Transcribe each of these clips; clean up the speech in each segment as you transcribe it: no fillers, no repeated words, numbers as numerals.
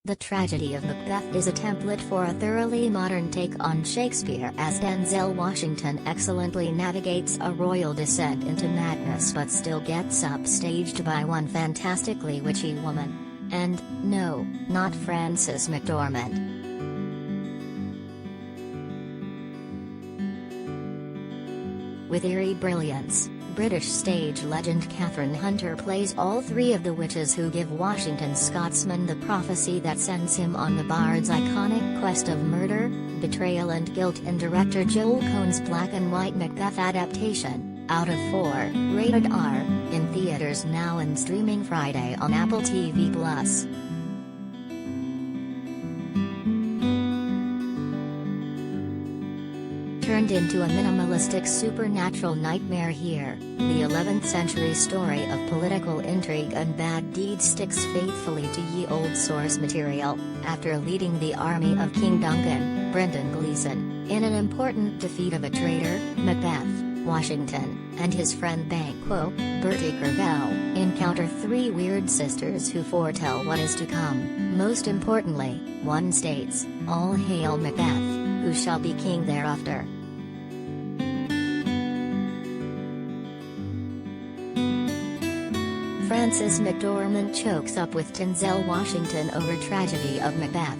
The Tragedy of Macbeth is a template for a thoroughly modern take on Shakespeare as Denzel Washington excellently navigates a royal descent into madness but still gets upstaged by one fantastically witchy woman. And, no, not Frances McDormand. With eerie brilliance, British stage legend Kathryn Hunter plays all three of the witches who give Washington's Scotsman the prophecy that sends him on the bard's iconic quest of murder, betrayal and guilt in director Joel Coen's black and white Macbeth adaptation, out of 4, rated R, in theaters now and streaming Friday on Apple TV+. Turned into a minimalistic supernatural nightmare here, the 11th century story of political intrigue and bad deeds sticks faithfully to ye old source material, after leading the army of King Duncan, Brendan Gleeson, in an important defeat of a traitor, Macbeth, Washington, and his friend Banquo, Bertie Crivel, encounter 3 weird sisters who foretell what is to come. Most importantly, one states, "All hail Macbeth, who shall be king thereafter." Frances McDormand chokes up with Denzel Washington over Tragedy of Macbeth.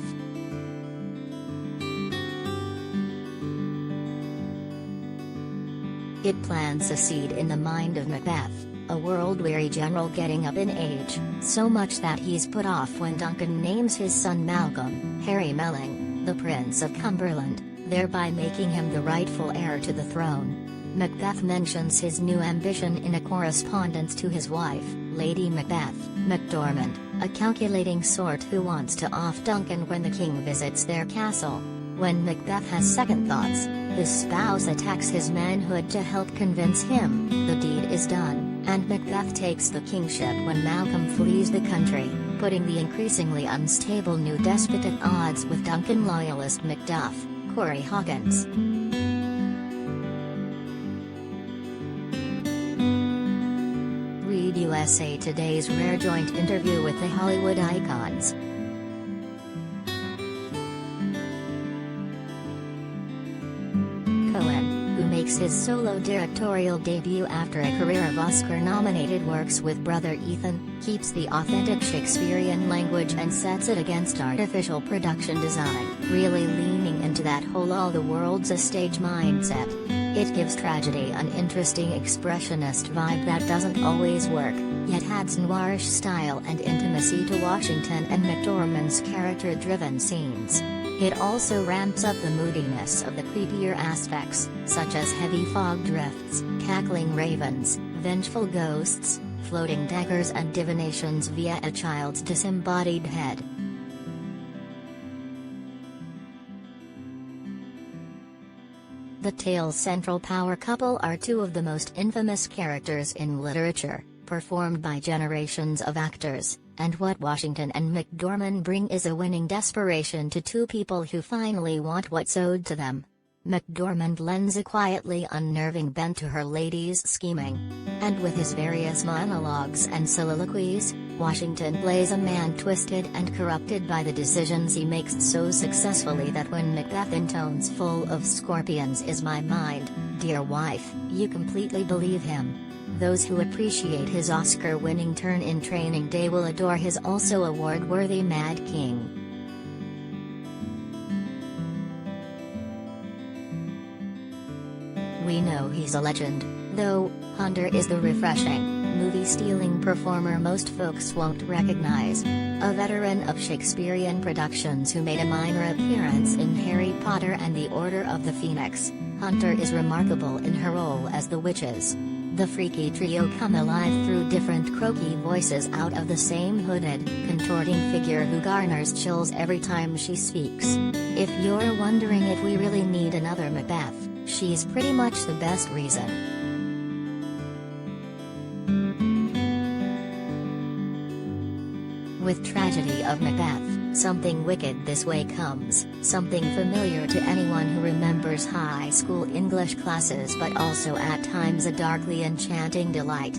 It plants a seed in the mind of Macbeth, a world-weary general getting up in age, so much that he's put off when Duncan names his son Malcolm, Harry Melling, the Prince of Cumberland, thereby making him the rightful heir to the throne. Macbeth mentions his new ambition in a correspondence to his wife, Lady Macbeth McDormand, a calculating sort who wants to off Duncan when the king visits their castle. When Macbeth has second thoughts, his spouse attacks his manhood to help convince him the deed is done, and Macbeth takes the kingship when Malcolm flees the country, putting the increasingly unstable new despot at odds with Duncan loyalist Macduff, Corey Hawkins. Read USA Today's rare joint interview with the Hollywood icons. Coen, who makes his solo directorial debut after a career of Oscar-nominated works with brother Ethan, keeps the authentic Shakespearean language and sets it against artificial production design, really leaning into that whole all the world's a stage mindset. It gives tragedy an interesting expressionist vibe that doesn't always work, yet adds noirish style and intimacy to Washington and McDormand's character-driven scenes. It also ramps up the moodiness of the creepier aspects, such as heavy fog drifts, cackling ravens, vengeful ghosts, floating daggers and divinations via a child's disembodied head. The tale's central power couple are 2 of the most infamous characters in literature, performed by generations of actors, and what Washington and McDormand bring is a winning desperation to 2 people who finally want what's owed to them. McDormand lends a quietly unnerving bent to her lady's scheming. And with his various monologues and soliloquies, Washington plays a man twisted and corrupted by the decisions he makes so successfully that when Macbeth intones full of scorpions is my mind, dear wife, you completely believe him. Those who appreciate his Oscar-winning turn in Training Day will adore his also award-worthy Mad King. We know he's a legend, though. Hunter is the refreshing, movie-stealing performer most folks won't recognize. A veteran of Shakespearean productions who made a minor appearance in Harry Potter and the Order of the Phoenix, Hunter is remarkable in her role as the witches. The freaky trio come alive through different croaky voices out of the same hooded, contorting figure who garners chills every time she speaks. If you're wondering if we really need another Macbeth, she's pretty much the best reason. With Tragedy of Macbeth, something wicked this way comes, something familiar to anyone who remembers high school English classes but also at times a darkly enchanting delight.